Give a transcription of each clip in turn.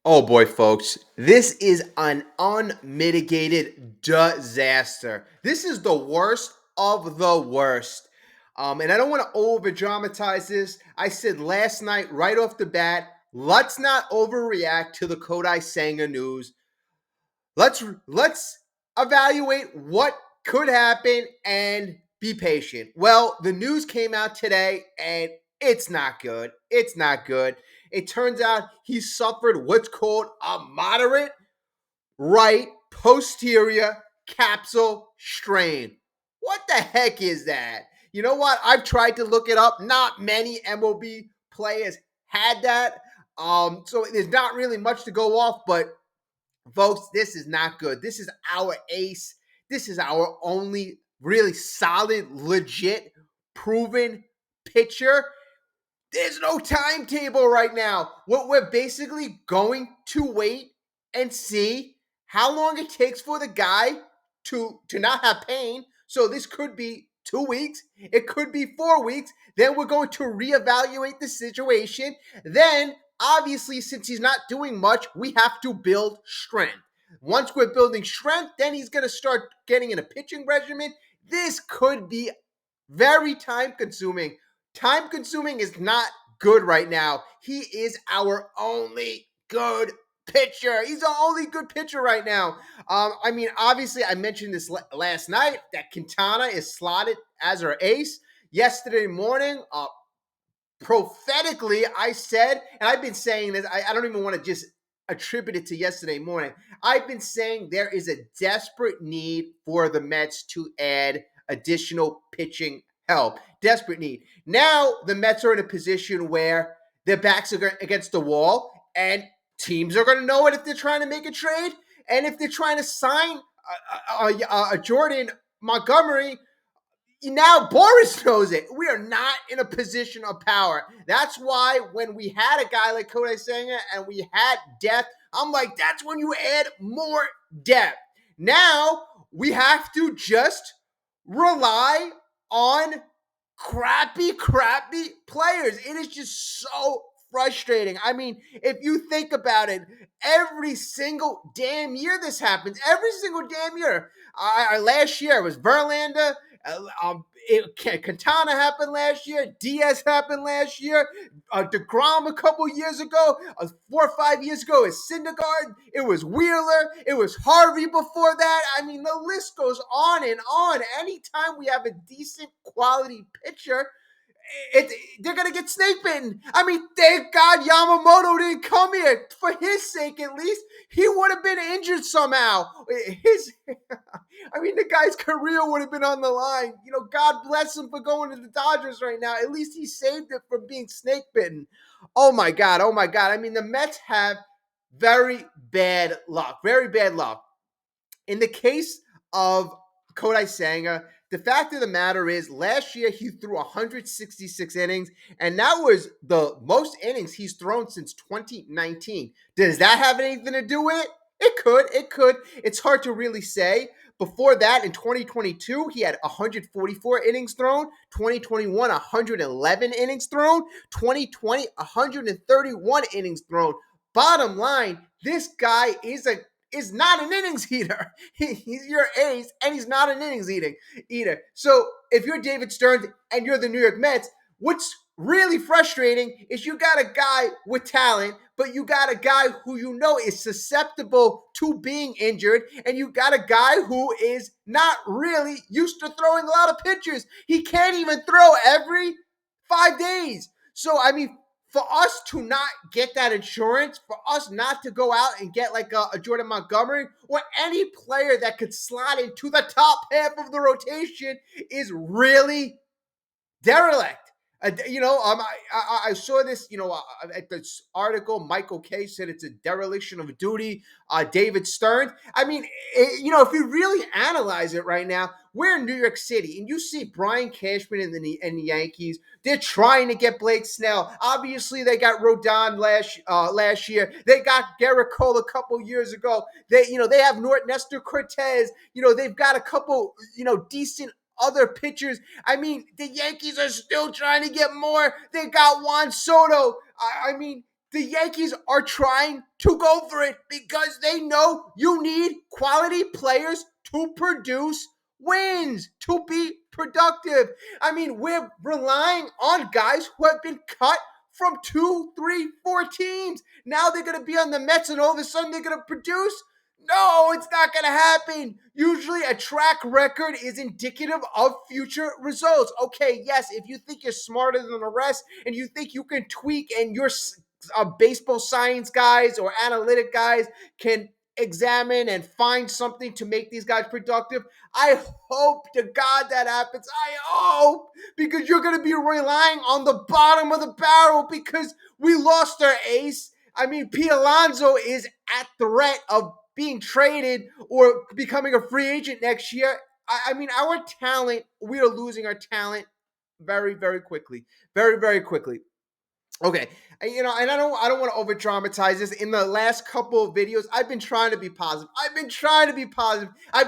Oh boy, folks, this is an unmitigated disaster. This is the worst of the worst. And I don't want to over dramatize this. I said last night, right off the bat, let's not overreact to the Kodai Senga news. Let's evaluate what could happen and be patient. Well, the news came out today and it's not good. It's not good. It turns out he suffered what's called a moderate right posterior capsule strain. What the heck is that? You know what? I've tried to look it up. Not many MLB players had that. So there's not really much to go off, but folks, this is not good. This is our ace. This is our only really solid, legit, proven pitcher. There's no timetable right now. What we're basically going to wait and see how long it takes for the guy to not have pain. So this could be 2 weeks. It could be 4 weeks. Then we're going to reevaluate the situation. Then, obviously, since he's not doing much, we have to build strength. Once we're building strength, then he's going to start getting in a pitching regimen. This could be very time consuming. Time consuming is not good right now. He is our only good pitcher. He's the only good pitcher right now. Obviously, I mentioned this last night that Canana is slotted as our ace. Yesterday morning, prophetically, I said, and I've been saying this, I don't even want to just attribute it to yesterday morning. I've been saying there is a desperate need for the Mets to add additional pitching help. Desperate need. Now the Mets are in a position where their backs are against the wall, and teams are going to know it if they're trying to make a trade, and if they're trying to sign a Jordan Montgomery. Now Boris knows it. We are not in a position of power. That's why when we had a guy like Kodai Senga and we had depth, I'm like, that's when you add more depth. Now we have to just rely on crappy players. It is just so frustrating. I mean, if you think about it, every single damn year this happens. Every single damn year. Last year it was Verlander. Canana happened last year. Diaz happened last year. DeGrom a couple years ago. 4 or 5 years ago is Syndergaard. It was Wheeler. It was Harvey before that. I mean, the list goes on and on. Anytime we have a decent quality pitcher, they're going to get snake bitten. I mean, thank God Yamamoto didn't come here. For his sake, at least, he would have been injured somehow. The guy's career would have been on the line. God bless him for going to the Dodgers right now. At least he saved it from being snake bitten. Oh my God. I mean, the Mets have very bad luck. Very bad luck. In the case of Kodai Senga, the fact of the matter is, last year he threw 166 innings, and that was the most innings he's thrown since 2019. Does that have anything to do with it? It could. It's hard to really say. Before that, in 2022, he had 144 innings thrown. 2021, 111 innings thrown. 2020, 131 innings thrown. Bottom line, this guy is not an innings eater. He's your ace, and he's not an innings eater. So if you're David Stearns and you're the New York Mets, what's really frustrating is you got a guy with talent, but you got a guy who you know is susceptible to being injured, and you got a guy who is not really used to throwing a lot of pitches. He can't even throw every 5 days. So, for us to not get that insurance, for us not to go out and get like a Jordan Montgomery or any player that could slot into the top half of the rotation is really derelict. I saw this, at this article, Michael K said it's a dereliction of duty. David Stearns. If you really analyze it right now, we're in New York City, and you see Brian Cashman and the Yankees. They're trying to get Blake Snell. Obviously, they got Rodon last year. They got Garrett Cole a couple years ago. They have Nestor Cortez. They've got a couple, decent other pitchers. The Yankees are still trying to get more. They got Juan Soto. The Yankees are trying to go for it because they know you need quality players to produce wins, to be productive. I mean, we're relying on guys who have been cut from 2, 3, 4 teams. Now they're going to be on the Mets and all of a sudden they're going to produce. No, it's not going to happen. Usually, a track record is indicative of future results. Okay, yes, if you think you're smarter than the rest and you think you can tweak and you're baseball science guys or analytic guys can examine and find something to make these guys productive. I hope to God that happens. I hope, because you're going to be relying on the bottom of the barrel because we lost our ace. I mean, Pete Alonso is at threat of being traded or becoming a free agent next year. I mean, our talent, we are losing our talent very, very quickly. Very, very quickly. Okay, and I don't want to over dramatize this. In the last couple of videos, I've been trying to be positive. I've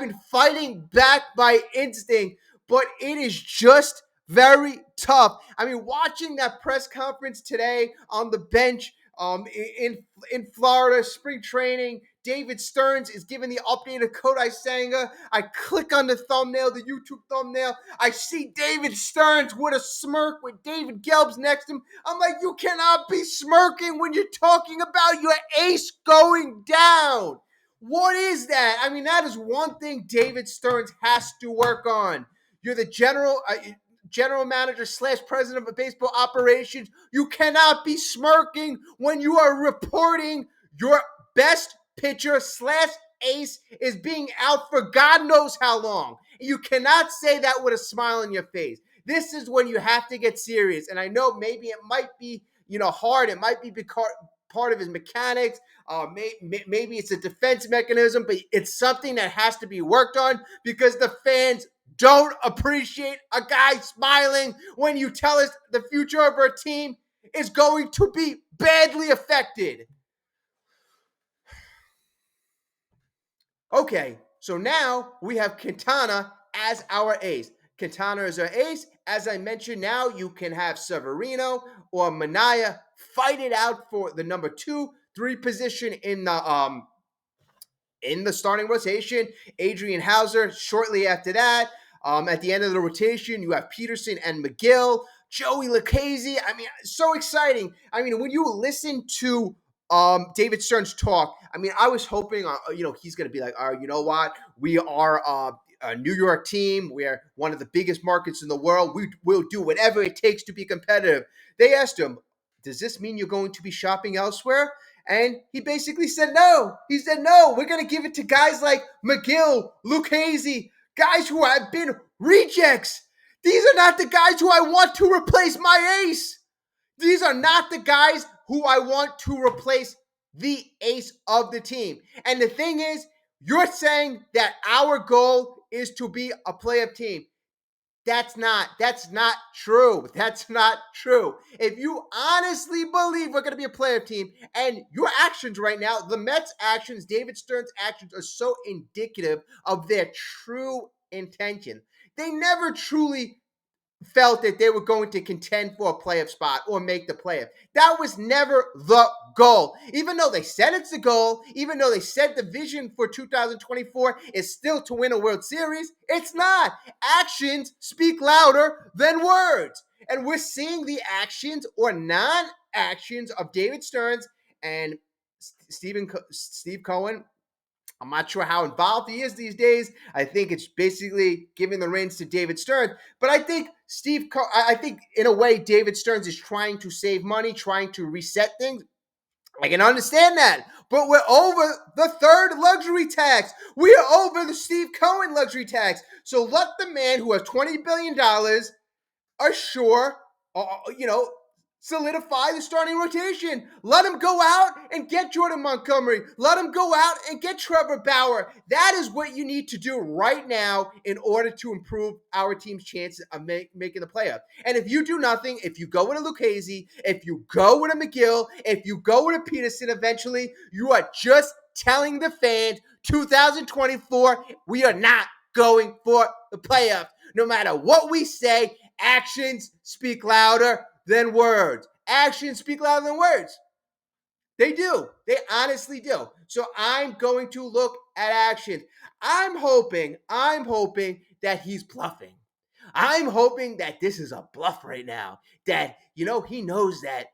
been fighting back by instinct, but it is just very tough. I mean, watching that press conference today on the bench, in Florida, spring training. David Stearns is giving the update of Kodai Senga. I click on the thumbnail, the YouTube thumbnail. I see David Stearns with a smirk with David Gelbs next to him. I'm like, you cannot be smirking when you're talking about your ace going down. What is that? I mean, that is one thing David Stearns has to work on. You're the general manager / president of baseball operations. You cannot be smirking when you are reporting your best pitcher / ace is being out for God knows how long. You cannot say that with a smile on your face. This is when you have to get serious. And I know maybe it might be, hard. It might be because part of his mechanics. Maybe it's a defense mechanism, but it's something that has to be worked on because the fans don't appreciate a guy smiling when you tell us the future of our team is going to be badly affected. Okay, so now we have Canana as our ace. Canana is our ace. As I mentioned, now you can have Severino or Manaya fight it out for the number 2, 3 position in the starting rotation. Adrian Hauser shortly after that. At the end of the rotation, you have Peterson and McGill, Joey Lucchesi. I mean, so exciting. I mean, when you listen to David Stearns talk, I mean, I was hoping, he's going to be like, all right, you know what? We are a New York team. We are one of the biggest markets in the world. We will do whatever it takes to be competitive. They asked him, does this mean you're going to be shopping elsewhere? And he basically said no. He said, no, we're going to give it to guys like McGill, Lucchesi, guys who have been rejects. These are not the guys who I want to replace my ace. These are not the guys who I want to replace the ace of the team. And the thing is, you're saying that our goal is to be a playoff team. That's not true. That's not true. If you honestly believe we're going to be a playoff team, and your actions right now, the Mets' actions, David Stearns' actions are so indicative of their true intention. They never truly felt that they were going to contend for a playoff spot or make the playoff. That was never the goal. Even though they said it's the goal, even though they said the vision for 2024 is still to win a World Series, it's not. Actions speak louder than words. And we're seeing the actions or non-actions of David Stearns and Steve Cohen. I'm not sure how involved he is these days. I think it's basically giving the reins to David Stearns. But I think I think in a way David Stearns is trying to save money, trying to reset things. I can understand that. But we're over the third luxury tax. We are over the Steve Cohen luxury tax. So let the man who has $20 billion assure, solidify the starting rotation. Let him go out and get Jordan Montgomery. Let him go out and get Trevor Bauer. That is what you need to do right now in order to improve our team's chances of making the playoff. And if you do nothing, if you go with a Lucchesi, if you go with a McGill, if you go with a Peterson eventually, you are just telling the fans 2024, we are not going for the playoffs. No matter what we say, actions speak louder than words. Actions speak louder than words. They do. They honestly do. So I'm going to look at actions. I'm hoping that he's bluffing. I'm hoping that this is a bluff right now. That, he knows that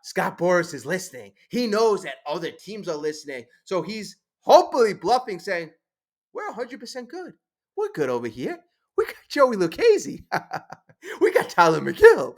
Scott Boras is listening. He knows that other teams are listening. So he's hopefully bluffing, saying, we're 100% good. We're good over here. We got Joey Lucchese. We got Tyler McGill.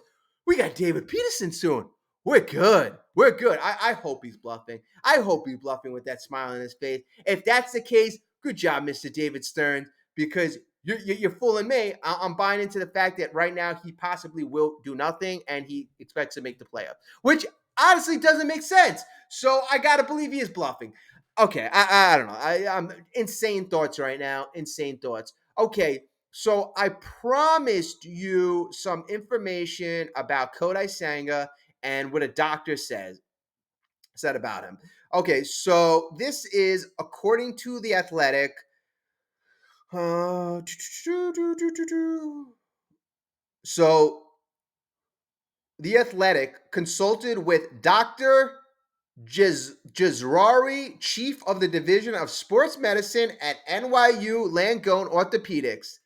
We got David Peterson soon. We're good. We're good. I hope he's bluffing. I hope he's bluffing with that smile on his face. If that's the case, good job, Mr. David Stern, because you're fooling me. I'm buying into the fact that right now he possibly will do nothing and he expects to make the playoffs, which honestly doesn't make sense. So I got to believe he is bluffing. Okay, I don't know. I'm insane thoughts right now. Insane thoughts. Okay, so I promised you some information about Kodai Senga and what a doctor said about him. Okay, so this is according to the Athletic. Uh, so the Athletic consulted with Doctor Jazrari, chief of the division of sports medicine at NYU Langone Orthopedics.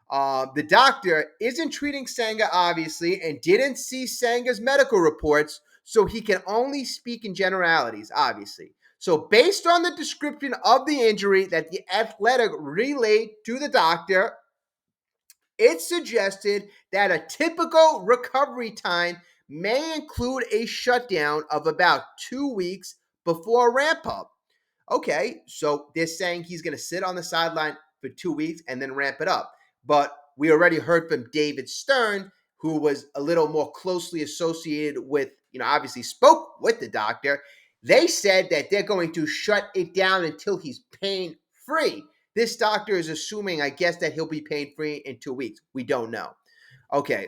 The doctor isn't treating Senga, obviously, and didn't see Senga's medical reports, so he can only speak in generalities, obviously. So, based on the description of the injury that the Athletic relayed to the doctor, it suggested that a typical recovery time may include a shutdown of about 2 weeks before a ramp up. Okay, so they're saying he's going to sit on the sideline for 2 weeks and then ramp it up. But we already heard from David Stern, who was a little more closely associated with, obviously spoke with the doctor. They said that they're going to shut it down until he's pain free. This doctor is assuming, I guess, that he'll be pain free in 2 weeks. We don't know. Okay,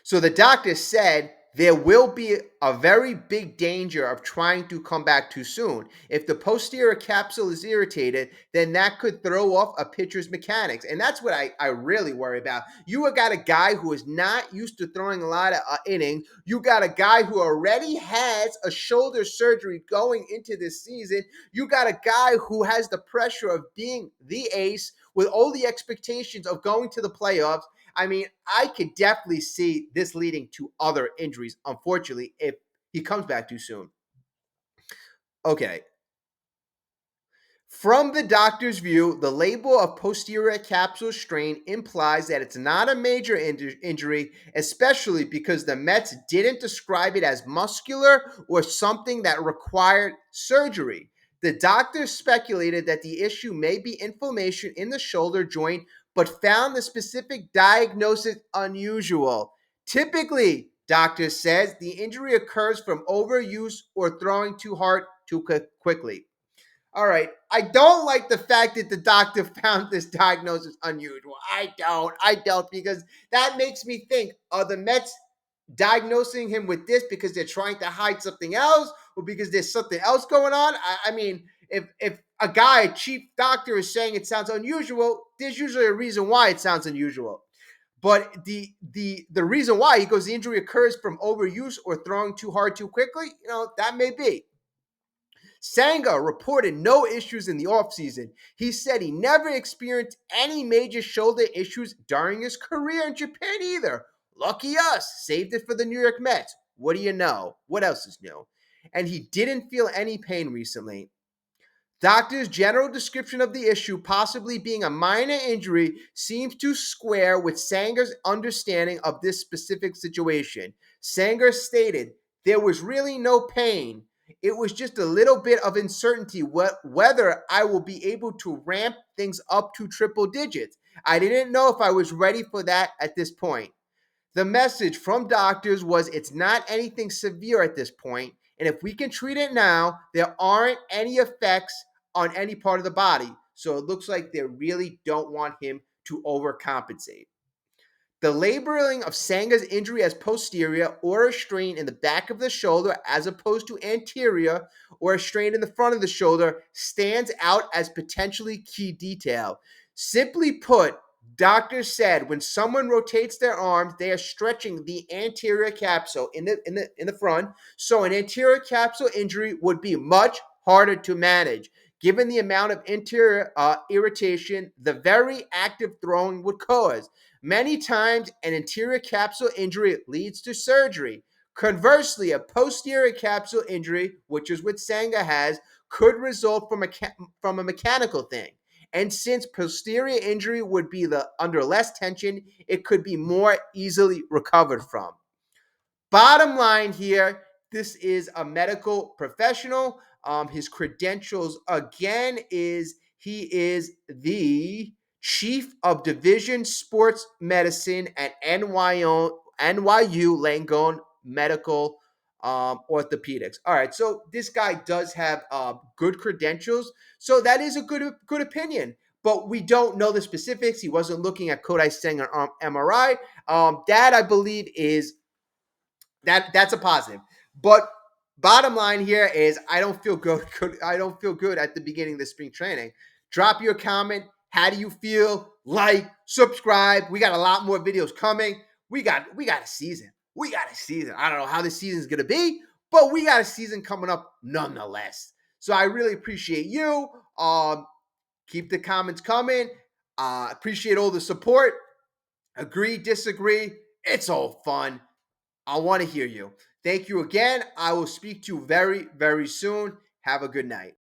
so the doctor said there will be a very big danger of trying to come back too soon. If the posterior capsule is irritated, then that could throw off a pitcher's mechanics. And that's what I really worry about. You got a guy who is not used to throwing a lot of innings. You got a guy who already has a shoulder surgery going into this season. You got a guy who has the pressure of being the ace with all the expectations of going to the playoffs. I mean, I could definitely see this leading to other injuries, unfortunately, if he comes back too soon. Okay. From the doctor's view, the label of posterior capsule strain implies that it's not a major injury, especially because the Mets didn't describe it as muscular or something that required surgery. The doctor speculated that the issue may be inflammation in the shoulder joint, but found the specific diagnosis unusual. Typically, doctor says, the injury occurs from overuse or throwing too hard too quickly. All right. I don't like the fact that the doctor found this diagnosis unusual. I don't, because that makes me think, are the Mets diagnosing him with this because they're trying to hide something else or because there's something else going on? I mean, if a chief doctor is saying it sounds unusual, there's usually a reason why it sounds unusual. But the reason why he goes, the injury occurs from overuse or throwing too hard too quickly, that may be. Senga reported no issues in the offseason. He said he never experienced any major shoulder issues during his career in Japan either. Lucky us, saved it for the New York Mets. What do you know? What else is new? And he didn't feel any pain recently. Doctor's general description of the issue possibly being a minor injury seems to square with Sanger's understanding of this specific situation. Sanger stated, there was really no pain. It was just a little bit of uncertainty whether I will be able to ramp things up to triple digits. I didn't know if I was ready for that at this point. The message from doctors was it's not anything severe at this point, and if we can treat it now, there aren't any effects on any part of the body. So it looks like they really don't want him to overcompensate. The labeling of Sanga's injury as posterior or a strain in the back of the shoulder as opposed to anterior or a strain in the front of the shoulder stands out as potentially key detail. Simply put, Doctors said when someone rotates their arms, they are stretching the anterior capsule in the front. So an anterior capsule injury would be much harder to manage. Given the amount of interior irritation the very active throwing would cause. Many times, an anterior capsule injury leads to surgery. Conversely, a posterior capsule injury, which is what Senga has, could result from a mechanical thing. And since posterior injury would be under less tension, it could be more easily recovered from. Bottom line here, this is a medical professional. His credentials again is he is the chief of division sports medicine at NYU Langone Medical Orthopedics. All right, so this guy does have good credentials, so that is a good opinion. But we don't know the specifics. He wasn't looking at Kodai Senga MRI. That I believe is that's a positive. But bottom line here is I don't feel good. I don't feel good at the beginning of the spring training. Drop your comment. How do you feel? Like, subscribe. We got a lot more videos coming. We got a season. We got a season. I don't know how the season's gonna be, but we got a season coming up nonetheless. So I really appreciate you. Keep the comments coming. Appreciate all the support. Agree, disagree. It's all fun. I want to hear you. Thank you again. I will speak to you very, very soon. Have a good night.